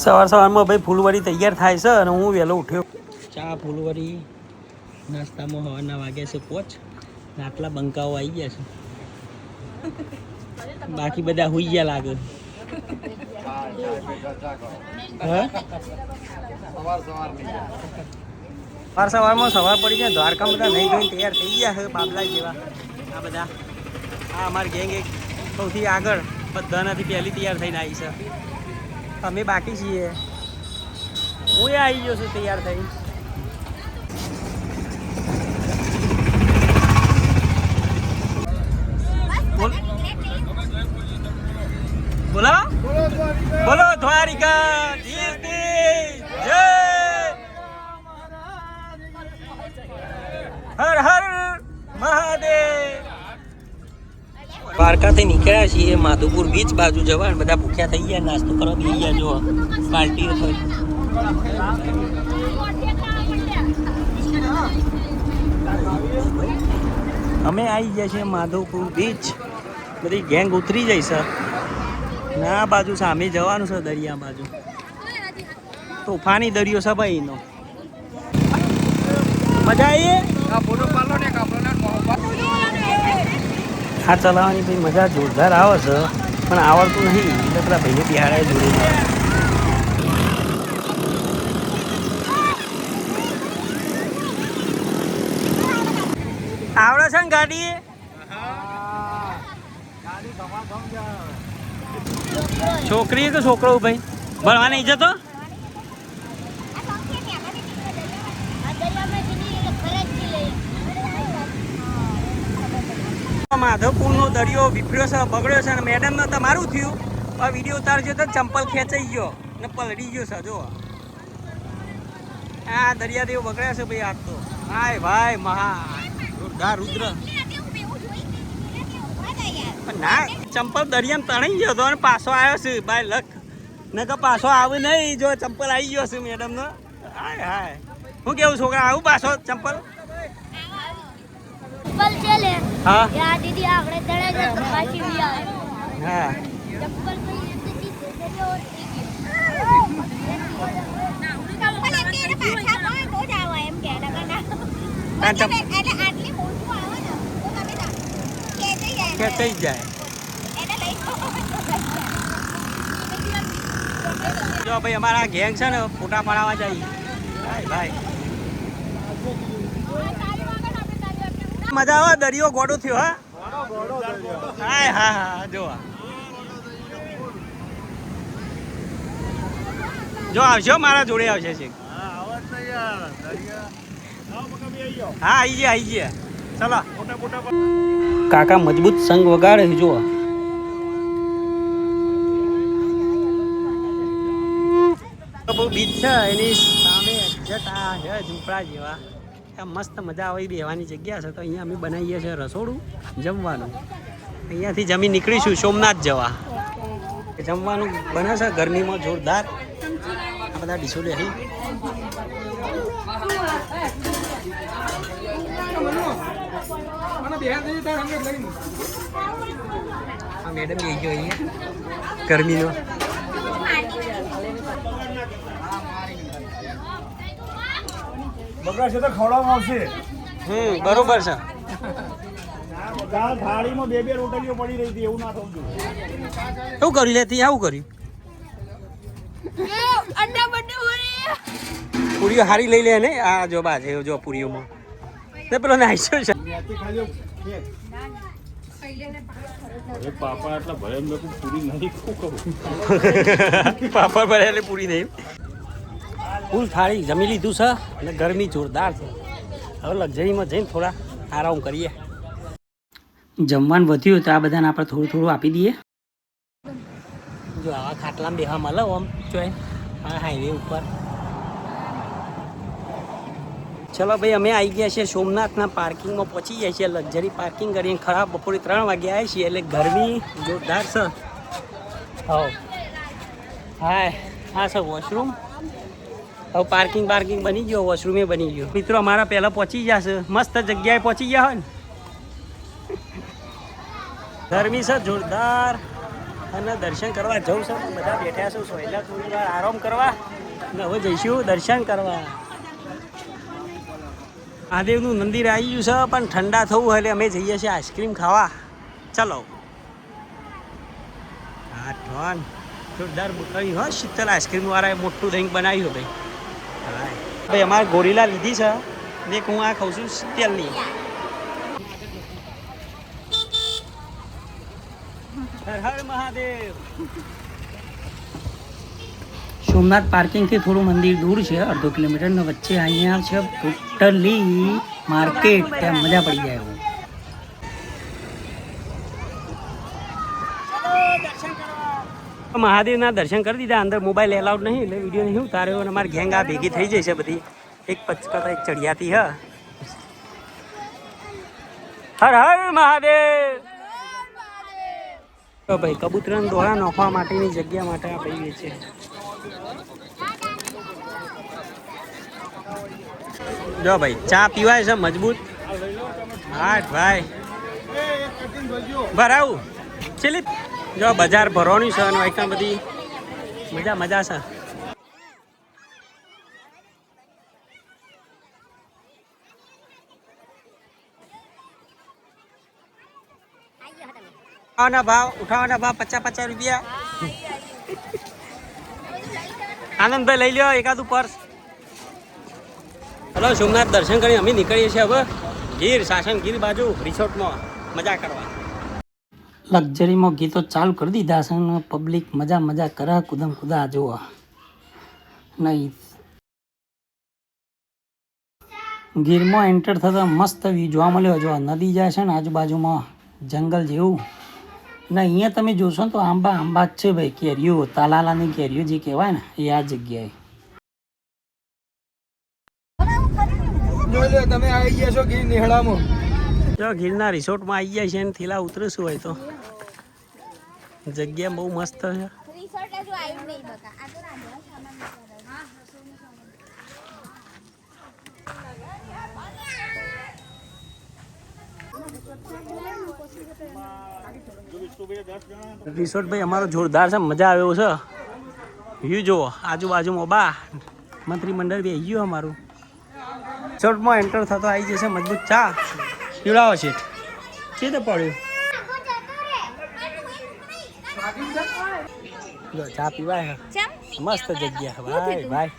સવાર સવારમાં ભાઈ ફૂલવડી તૈયાર થાય છે અને હું વહેલો ઉઠ્યો. ચા ફૂલવડી નાસ્તામાં હવાના વાગ્યા છે 5 આટલા બંકાઓ આવી ગયા છે. બાકી બધા હુઈ ગયા લાગે. સવારમાં સવાર પડી જાય દ્વારકા બધા નહીં ધોઈને તૈયાર થઈ ગયા છે બાબલા જેવા. આ બધા આ અમારી ગેંગ એક સૌથી આગળ બધાનાથી પહેલી તૈયાર થઈને આવી છે. અમે બાકી છીએ. હું આવી ગયો છું તૈયાર થઈ. બોલો બોલો દ્વારિકા જય હર હર મહાદેવ. દ્વારકાથી નીકળ્યા છીએ માધુપુર બીચ બાજુ જવા. બધા ભૂખ્યા થઈ ગયા, નાસ્તો કરવા બેસી ગયા. જો પાર્ટી થઈ. અમે આવી ગયા છીએ માધવપુર બીચ. બધી ગેંગ ઉતરી જાય છે. ના બાજુ સામે જવાનું છે દરિયા બાજુ. તોફાની દરિયો છે ભાઈ એનો. મજા આવી. આ ચલાવવાની ભાઈ મજા જોરદાર આવે છે પણ આવડતું નહીં એટલે પેલા ભાઈને બિહાડાએ જોડી આવડે છે ને ગાડી. છોકરી કે છોકરો ભાઈ ભણવા નહીં જતો. માધવપુરનો દરિયો વિફર્યો છે, બગડ્યો છે અને મેડમનો તમારું થયું. આ વિડીયો ઉતારજો તો ચંપલ ખેંચાઈ ગયો ને પલડી ગયો છે. જો આ દરિયાદેવ બગડ્યા છે ભાઈ. આજ તો હાય ભાઈ મહા જોરદાર રુદ્ર. ના ચંપલ દરિયામાં તણાઈ ગયો હતો અને પાછો આવ્યો છે બાય લક. ને કે પાછો આવે નહીં. જો ચંપલ આવી ગયો છે મેડમનો. હાય હાય હું કેવું છોકરા આવું પાછો ચંપલ. હા યા દીદી આપણે દડે જ પાછી બી આવે. હા ચંપલ કોઈ નથી દેજો ખેંચાઈ જાય. જો ભાઈ અમારા ગેંગ છે ને ફોટા પાડવા જાય. ભાઈ મજા આવે. દરિયો ગોડો થયો. હા હા હા હા જો જો આવશો મારા જોડે આવશે છે. હા આવી ગયા ચલો. કાકા મજબૂત સંગ વગાડે જો. બીચ છે એની સામે એક્ઝેક્ટ આ છે ઝૂંપડા જેવા. મસ્ત મજા આવે બેહવાની જગ્યા છે. તો અહીંયા અમે બનાવીએ છીએ રસોડું જમવાનું. અહીંયાથી જમી નીકળીશું સોમનાથ જવા. જમવાનું બને છે ગરમીમાં જોરદાર. આ બધા ડીશો લે. મેડમ લઈ ગયો અહીંયા ગરમીનો. બગડશે તો ખવડાવવામાં આવશે. બરોબર છે. થાળીમાં બે રોટલીઓ પડી રહી હતી એવું ના થવું જોઈએ. શું કરી લેતી? આવું કર્યું. પૂરીઓ હારી લઈ લે ને. આ જો બાજે જો પૂરીઓમાં ને પેલો નાઈસો છે. પાપા એટલા ભરે પૂરી નહીં. પાપડ ભરે એટલે પૂરી નહીં. ફૂલ થાળી જમી લીધું છે અને ગરમી જોરદાર છે. હવે લક્ઝરીમાં જઈને થોડા આરામ કરીએ. જમવાનું વધ્યું તો આ બધાને આપણે થોડું થોડું આપી દઈએ. જો આવા ખાટલામાં બેહવા મળે આમ જોઈ હાઈવે ઉપર. ચલો ભાઈ અમે આવી ગયા છીએ સોમનાથના પાર્કિંગમાં પહોંચી ગયા છીએ. લક્ઝરી પાર્કિંગ કરીને ખરાબ બપોરે 3 વાગે આવ્યા છીએ એટલે ગરમી જોરદાર છે. હા હા સર વોશરૂમ. હવે પાર્કિંગ બની ગયો, વોશરૂમે બની ગયો. મિત્રો અમારા પહેલાં પહોંચી જશે. મસ્ત જગ્યાએ પહોંચી ગયા હોય ને. ગરમી છે જોરદાર. અને દર્શન કરવા જવું છે પણ બધા બેઠા છો સોયલા થોડી વાર આરામ કરવા અને હવે જઈશું દર્શન કરવા. મહાદેવનું મંદિર આવી ગયું છે પણ ઠંડા થવું એટલે અમે જઈએ છીએ આઈસ્ક્રીમ ખાવા. ચલો હા ઠોન જોરદાર બુકાવી હો શીતલ આઈસ્ક્રીમ વાળાએ મોટું દહીં બનાવ્યું ભાઈ. હા ભાઈ અમારે ગોરીલા લીધી છે દેખ હું આ ખાઉં છું શીતલની. હર હર મહાદેવ. સોમનાથ પાર્કિંગથી થોડું મંદિર દૂર છે, અડધો કિલોમીટર વચ્ચે અહીંયા છે ટોટલી માર્કેટ, ત્યાં મજા પડી જાય એવું. મહાદેવના દર્શન કરી દીધા. અંદર મોબાઈલ એલાઉડ નહીં એટલે વિડીયો નહીં ઉતાર્યો અને અમારી ગેંગ આ ભેગી થઈ જશે બધી. એક પચકતા એક ચડિયાતી હ. હર હર મહાદેવ. તો ભાઈ કબૂતરન દોરા નાખવા માટેની જગ્યા માટે આ ભાઈ છે. જો ભાઈ ચા પીવાય છે મજબૂત. હા ભાઈ ભરાવું ચલી. જો બજાર ભરવાની છે અને વૈકા બધી મજા મજા છે. ઉઠાવવાના ભાવ 50 રૂપિયા. આનંદભાઈ લઈ લ્યો એકાદું પર્સ. હલો સોમનાથ દર્શન કરી અમે નીકળીએ છીએ હવે ગીર શાસન ગીર બાજુ રિસોર્ટમાં મજા કરવા. લક્ઝરીમાં ગીતો ચાલુ કરી દીધા છે ને પબ્લિક મજા મજા કરે કુદમ કુદા જોવા નહીં. ગીરમાં એન્ટર થતા મસ્ત વ્યૂ જોવા મળ્યો. જો નદી જાય છે ને આજુબાજુમાં જંગલ જેવું ને અહીંયા તમે જોશો ને તો આંબા આંબા જ છે ભાઈ. કેરીઓ તાલાલાની કેરીઓ જે કહેવાય ને એ આ જગ્યાએ. તમે આવી ગયા છો ગીર નિહળામાં. જો ગીરના રિસોર્ટમાં આવી ગયા છે ને થેલા ઉતરશું હોય તો જગ્યા બહુ મસ્ત છે. રિસોર્ટ ભાઈ અમારો જોરદાર છે, મજા આવે એવું છે. વ્યૂ જુઓ આજુબાજુમાં બા મંત્રીમંડળ બી આવી ગયું અમારું. રિસોર્ટમાં એન્ટર થતો આવી જશે મજબૂત ચા પીવડાવો છે. છે તો પડ્યું જો ચા પીવાય મસ્ત જગ્યા ભાઈ ભાઈ.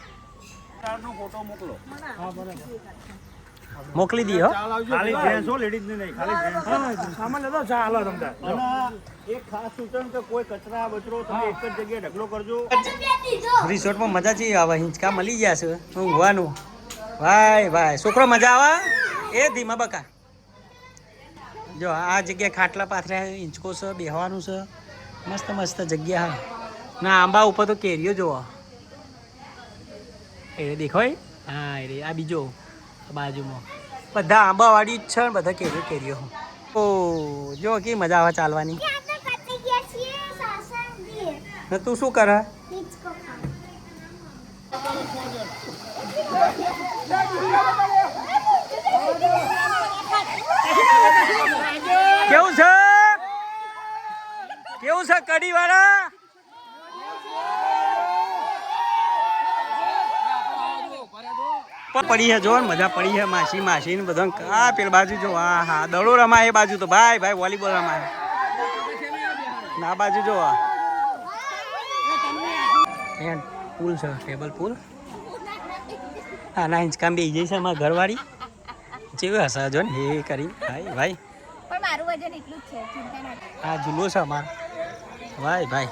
મોકલી દઈએ હો. ખાલી જેન્ટ્સ હો, લેડીઝ ને નહીં. ખાલી જેન્ટ્સ સામાન લેતો ચા હાલો તમતા. એક ખાસ સૂચન કે કોઈ કચરા બચરો તમે એક જ જગ્યાએ ઢગલો કરજો. રિસોર્ટમાં મજા છે આવે. હિંચકા મળી ગયા છે ઊંઘવાનું. ભાઈ ભાઈ છોકરો મજા આવે એ ધીમા બકા. જો આ જગ્યાએ ખાટલા પાથર્યા હિંચકો છે બેહવાનું છે મસ્ત મસ્ત જગ્યા હા. ના આંબા ઉપર તો કેરીઓ જોવો એ દેખાય. હા એ આ બીજો બાજુમાં બધા આંબાવાળી જ છે ને બધા કેરીઓ કેરીઓ. ઓ જો કે મજા આવે ચાલવાની. ને તું શું કરે? કેવું છે કેવું છે કડી વાળા? પડી છે જો મજા પડી છે. માસી માસી ને બધા આ પેલી બાજુ જો. હા હા દડો રમાય એ બાજુ તો ભાઈ ભાઈ વોલીબોલ રમાય ના બાજુ જો. પુલ છે ટેબલ પુલ. હા ના હિંચકામ બે જઈ છે અમારા ઘરવાળી જેવી હશે જો ને એ કરી ભાઈ ભાઈ. હા ઝૂલો છે અમારે ભાઈ ભાઈ.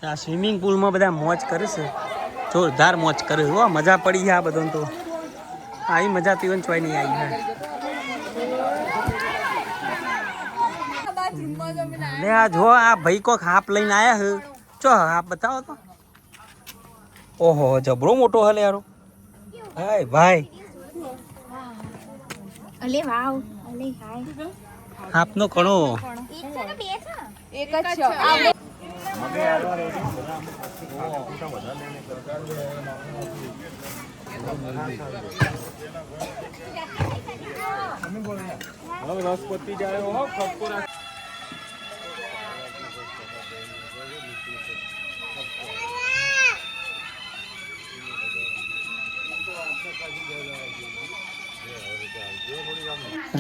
આ સ્વિમિંગ પુલમાં બધા મોજ કરે છે જોરદાર મોજ કરે. હો મજા પડી છે આ બધું તો. આવી મજા પીવાની ચોય નહીં આવી ને. આ જો આ ભાઈ કોક હાપ લઈને આયા છે. ચો હાપ બતાવો તો. ઓહો જબરો મોટો હલે યારો ભાઈ ભાઈ. અલે વાવ અલે હાય હાપનો કણો એક જ છે. રસપતિ જાય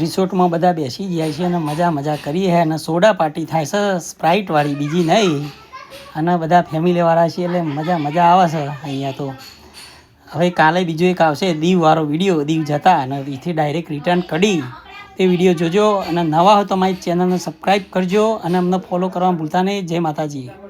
રિસોર્ટમાં બધા બેસી ગયા છે અને મજા કરીએ છે અને સોડા પાર્ટી થાય છે સ્પ્રાઇટવાળી, બીજી નહીં. અને બધા ફેમિલીવાળા છે એટલે મજા આવે છે અહીંયા તો. હવે કાલે બીજો એક આવશે દીવવાળો વિડીયો, દીવ જતા અને એથી ડાયરેક્ટ રિટર્ન કરી એ વિડીયો જોજો. અને નવા હો તો મારી ચેનલને સબસ્ક્રાઈબ કરજો અને અમને ફોલો કરવા ભૂલતા નહીં. જય માતાજી.